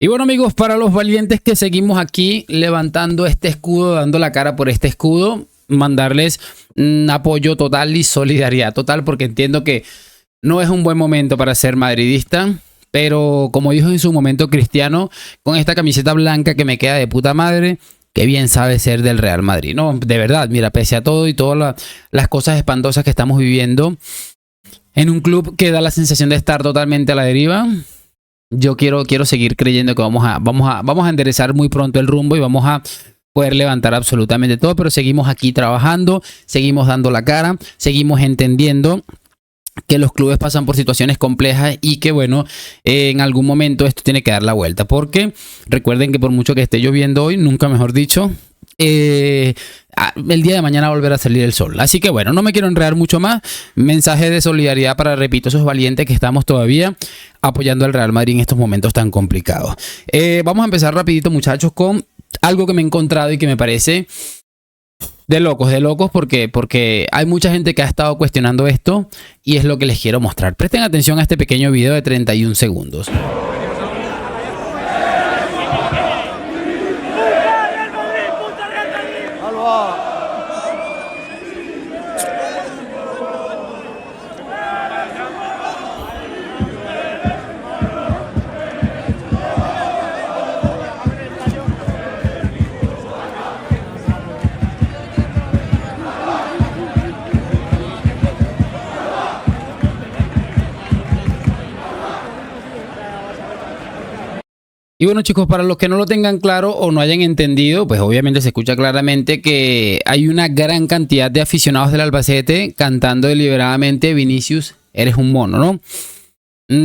Y bueno, amigos, para los valientes que seguimos aquí levantando este escudo, dando la cara por este escudo, mandarles apoyo total y solidaridad total, porque entiendo que no es un buen momento para ser madridista, pero como dijo en su momento Cristiano, con esta camiseta blanca que me queda de puta madre, qué bien sabe ser del Real Madrid. No, de verdad, mira, pese a todo y todas las cosas espantosas que estamos viviendo en un club que da la sensación de estar totalmente a la deriva, yo quiero seguir creyendo que vamos a enderezar muy pronto el rumbo y vamos a poder levantar absolutamente todo, pero seguimos aquí trabajando, seguimos dando la cara, seguimos entendiendo que los clubes pasan por situaciones complejas y que bueno, en algún momento esto tiene que dar la vuelta, porque recuerden que por mucho que esté lloviendo hoy, nunca mejor dicho, el día de mañana volverá a salir el sol. Así que bueno, no me quiero enredar mucho más. Mensaje de solidaridad para, repito, esos valientes que estamos todavía apoyando al Real Madrid en estos momentos tan complicados. Vamos a empezar rapidito, muchachos, con algo que me he encontrado y que me parece de locos, porque hay mucha gente que ha estado cuestionando esto y es lo que les quiero mostrar. Presten atención a este pequeño video de 31 segundos. Y bueno, chicos, para los que no lo tengan claro o no hayan entendido, pues obviamente se escucha claramente que hay una gran cantidad de aficionados del Albacete cantando deliberadamente: Vinicius, eres un mono, ¿no?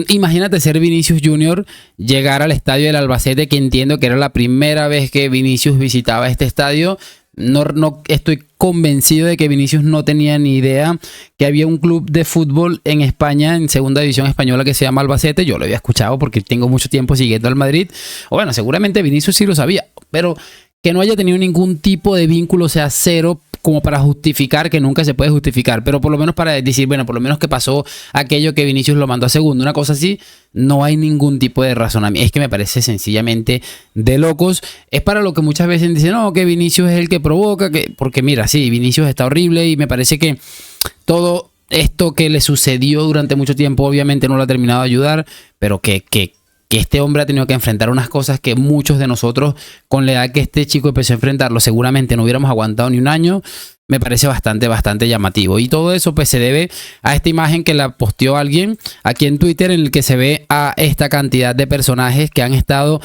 Imagínate ser Vinicius Junior, llegar al estadio del Albacete, que entiendo que era la primera vez que Vinicius visitaba este estadio. No estoy convencido de que Vinicius no tenía ni idea que había un club de fútbol en España, en segunda división española, que se llama Albacete. Yo lo había escuchado porque tengo mucho tiempo siguiendo al Madrid. O bueno, seguramente Vinicius sí lo sabía, pero que no haya tenido ningún tipo de vínculo, o sea, cero, como para justificar, que nunca se puede justificar, pero por lo menos para decir, bueno, por lo menos que pasó aquello que Vinicius lo mandó a segundo, una cosa así, no hay ningún tipo de razonamiento. Es que me parece sencillamente de locos. Es para lo que muchas veces dicen, no, que Vinicius es el que provoca, porque mira, sí, Vinicius está horrible y me parece que todo esto que le sucedió durante mucho tiempo obviamente no lo ha terminado de ayudar, pero que este hombre ha tenido que enfrentar unas cosas que muchos de nosotros, con la edad que este chico empezó a enfrentarlo, seguramente no hubiéramos aguantado ni un año. Me parece bastante llamativo. Y todo eso pues se debe a esta imagen que la posteó alguien aquí en Twitter, en el que se ve a esta cantidad de personajes que han estado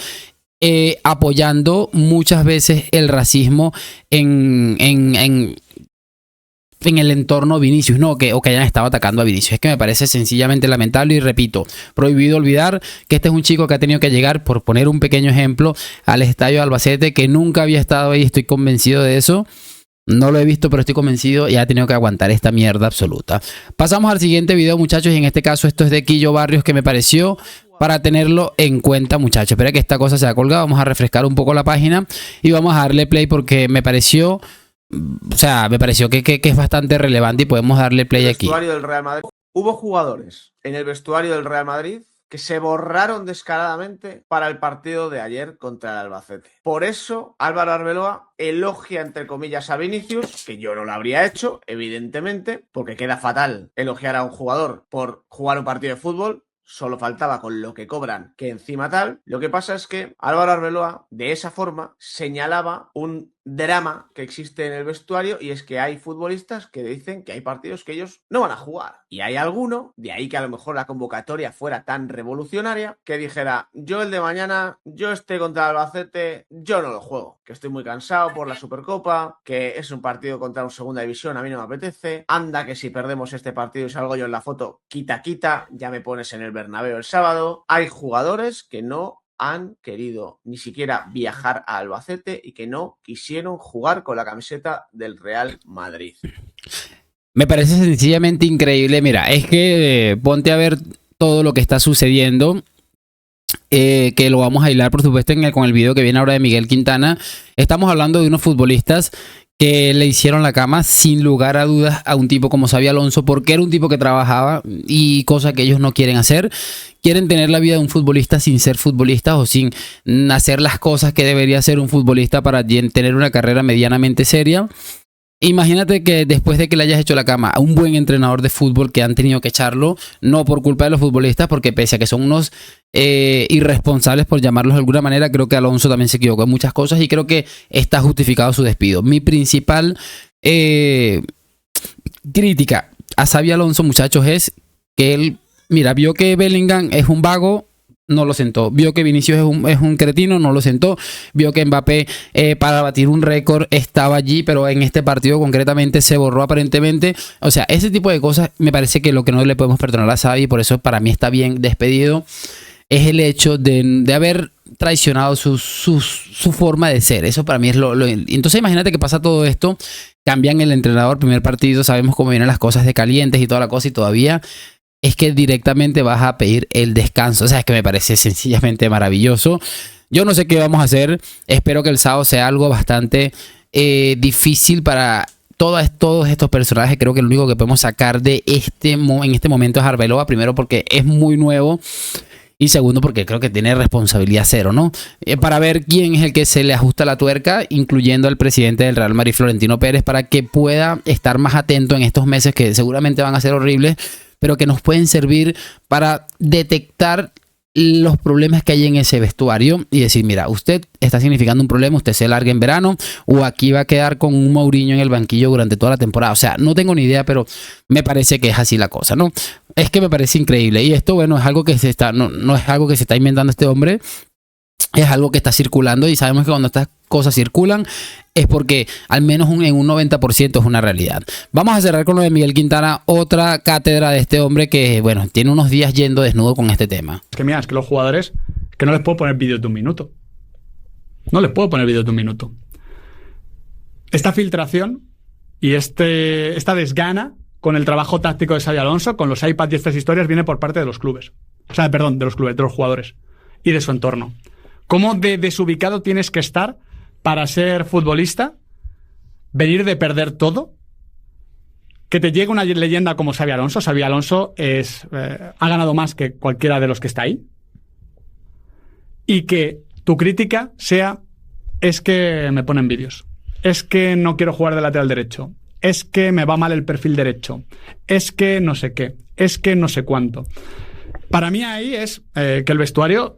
apoyando muchas veces el racismo en el entorno Vinicius, no, o que hayan estado atacando a Vinicius. Es que me parece sencillamente lamentable y repito, prohibido olvidar que este es un chico que ha tenido que llegar, por poner un pequeño ejemplo, al estadio de Albacete, que nunca había estado ahí, estoy convencido de eso. No lo he visto, pero estoy convencido y ha tenido que aguantar esta mierda absoluta. Pasamos al siguiente video, muchachos, y en este caso esto es de Quillo Barrios, que me pareció para tenerlo en cuenta, muchachos. Espera que esta cosa se ha colgado, vamos a refrescar un poco la página y vamos a darle play porque me pareció... O sea, me pareció que es bastante relevante y podemos darle play aquí. Vestuario del Real Madrid. Hubo jugadores en el vestuario del Real Madrid que se borraron descaradamente para el partido de ayer contra el Albacete. Por eso Álvaro Arbeloa elogia, entre comillas, a Vinicius, que yo no lo habría hecho, evidentemente, porque queda fatal elogiar a un jugador por jugar un partido de fútbol. Solo faltaba con lo que cobran, que encima tal. Lo que pasa es que Álvaro Arbeloa, de esa forma, señalaba un drama que existe en el vestuario, y es que hay futbolistas que dicen que hay partidos que ellos no van a jugar. Y hay alguno, de ahí que a lo mejor la convocatoria fuera tan revolucionaria, que dijera, yo el de mañana, yo esté contra el Albacete, yo no lo juego, que estoy muy cansado por la Supercopa, que es un partido contra un segunda división, a mí no me apetece, anda que si perdemos este partido y salgo yo en la foto, quita, ya me pones en el Bernabéu el sábado. Hay jugadores que no han querido ni siquiera viajar a Albacete y que no quisieron jugar con la camiseta del Real Madrid. Me parece sencillamente increíble. Mira, es que ponte a ver todo lo que está sucediendo, que lo vamos a hilar por supuesto con el video que viene ahora de Miguel Quintana. Estamos hablando de unos futbolistas que le hicieron la cama sin lugar a dudas a un tipo como Xabi Alonso, porque era un tipo que trabajaba y cosa que ellos no quieren hacer. Quieren tener la vida de un futbolista sin ser futbolista o sin hacer las cosas que debería hacer un futbolista para tener una carrera medianamente seria. Imagínate que después de que le hayas hecho la cama a un buen entrenador de fútbol, que han tenido que echarlo, no por culpa de los futbolistas, porque pese a que son unos irresponsables, por llamarlos de alguna manera, creo que Alonso también se equivocó en muchas cosas y creo que está justificado su despido. Mi principal crítica a Xabi Alonso, muchachos, es que él, mira, vio que Bellingham es un vago, no lo sentó. Vio que Vinicius es un cretino, no lo sentó. Vio que Mbappé para batir un récord estaba allí, pero en este partido concretamente se borró aparentemente. O sea, ese tipo de cosas me parece que lo que no le podemos perdonar a Xavi, por eso para mí está bien despedido, es el hecho de haber traicionado su forma de ser. Eso para mí es Entonces imagínate que pasa todo esto, cambian el entrenador, primer partido, sabemos cómo vienen las cosas de calientes y toda la cosa, y todavía es que directamente vas a pedir el descanso. O sea, es que me parece sencillamente maravilloso. Yo no sé qué vamos a hacer. Espero que el sábado sea algo bastante difícil para todos estos personajes. Creo que lo único que podemos sacar de en este momento es Arbeloa. Primero porque es muy nuevo. Y segundo porque creo que tiene responsabilidad cero, ¿no? Para ver quién es el que se le ajusta la tuerca, incluyendo al presidente del Real Madrid, Florentino Pérez, para que pueda estar más atento en estos meses que seguramente van a ser horribles, pero que nos pueden servir para detectar los problemas que hay en ese vestuario y decir, mira, usted está significando un problema, usted se larga en verano o aquí va a quedar con un Mourinho en el banquillo durante toda la temporada. O sea, no tengo ni idea, pero me parece que es así la cosa, ¿no? Es que me parece increíble. Y esto, bueno, es algo que no es algo que se está inventando este hombre, es algo que está circulando y sabemos que cuando estas cosas circulan es porque al menos en un 90% es una realidad. Vamos a cerrar con lo de Miguel Quintana, otra cátedra de este hombre que, bueno, tiene unos días yendo desnudo con este tema. Es que mira, es que los jugadores, que no les puedo poner vídeos de un minuto. No les puedo poner vídeos de un minuto. Esta filtración y esta desgana con el trabajo táctico de Xabi Alonso, con los iPads y estas historias, viene por parte de los clubes. O sea, perdón, de los clubes, de los jugadores y de su entorno. ¿Cómo de desubicado tienes que estar para ser futbolista? Venir de perder todo. Que te llegue una leyenda como Xabi Alonso. Xabi Alonso ha ganado más que cualquiera de los que está ahí. Y que tu crítica sea: es que me ponen vídeos. Es que no quiero jugar de lateral derecho. Es que me va mal el perfil derecho. Es que no sé qué. Es que no sé cuánto. Para mí ahí es que el vestuario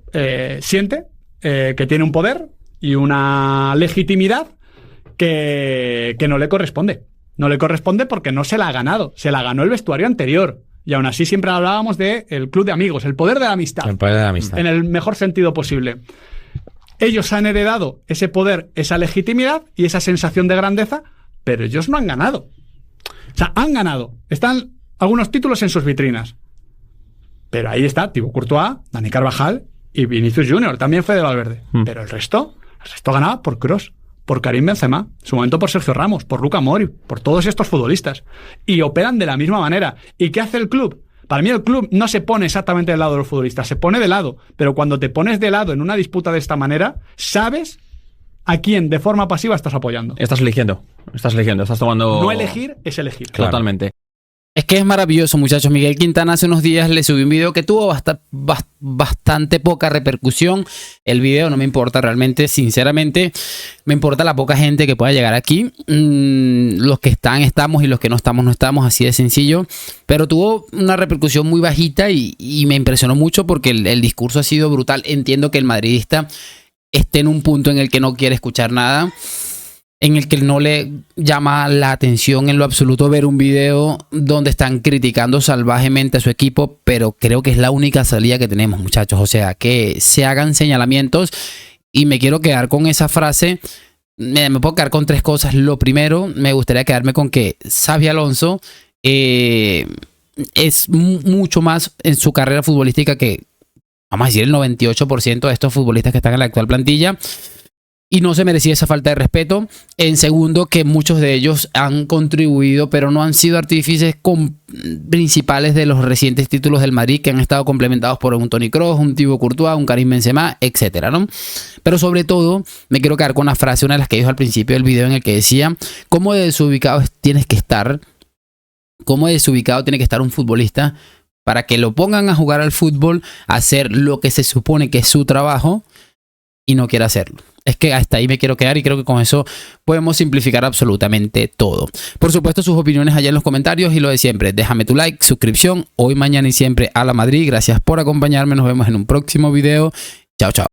siente que tiene un poder y una legitimidad que no le corresponde. No le corresponde porque no se la ha ganado. Se la ganó el vestuario anterior. Y aún así siempre hablábamos del club de amigos, el poder de la amistad. El poder de la amistad. En el mejor sentido posible. Ellos han heredado ese poder, esa legitimidad y esa sensación de grandeza, pero ellos no han ganado. O sea, han ganado. Están algunos títulos en sus vitrinas. Pero ahí está Thibaut Courtois, Dani Carvajal y Vinicius Junior. También fue de Valverde. Pero el resto ganaba por Kroos, por Karim Benzema, en su momento por Sergio Ramos, por Luka Modric, por todos estos futbolistas. Y operan de la misma manera. ¿Y qué hace el club? Para mí el club no se pone exactamente del lado de los futbolistas, se pone de lado. Pero cuando te pones de lado en una disputa de esta manera, sabes a quién de forma pasiva estás apoyando. Estás eligiendo, estás tomando... No elegir es elegir. Claro. Totalmente. Es que es maravilloso, muchachos. Miguel Quintana hace unos días le subí un video que tuvo bastante poca repercusión. El video no me importa realmente, sinceramente. Me importa la poca gente que pueda llegar aquí. Los que estamos y los que no estamos, así de sencillo. Pero tuvo una repercusión muy bajita y me impresionó mucho porque el discurso ha sido brutal. Entiendo que el madridista esté en un punto en el que no quiere escuchar nada, en el que no le llama la atención en lo absoluto ver un video donde están criticando salvajemente a su equipo, pero creo que es la única salida que tenemos, muchachos. O sea, que se hagan señalamientos y me quiero quedar con esa frase. Me puedo quedar con tres cosas. Lo primero, me gustaría quedarme con que Xabi Alonso es mucho más en su carrera futbolística que, vamos a decir, el 98% de estos futbolistas que están en la actual plantilla. y no se merecía esa falta de respeto. En segundo, que muchos de ellos han contribuido, pero no han sido artífices principales de los recientes títulos del Madrid, que han estado complementados por un Toni Kroos, un Thibaut Courtois, un Karim Benzema, etcétera, ¿no? Pero sobre todo, me quiero quedar con una frase, una de las que dijo al principio del video, en el que decía: ¿cómo de desubicado tienes que estar? ¿Cómo de desubicado tiene que estar un futbolista para que lo pongan a jugar al fútbol, a hacer lo que se supone que es su trabajo, y no quiera hacerlo? Es que hasta ahí me quiero quedar, y creo que con eso podemos simplificar absolutamente todo. Por supuesto, sus opiniones allá en los comentarios, y lo de siempre, déjame tu like, suscripción, hoy, mañana y siempre a la Madrid. Gracias por acompañarme, nos vemos en un próximo video. Chao, chao.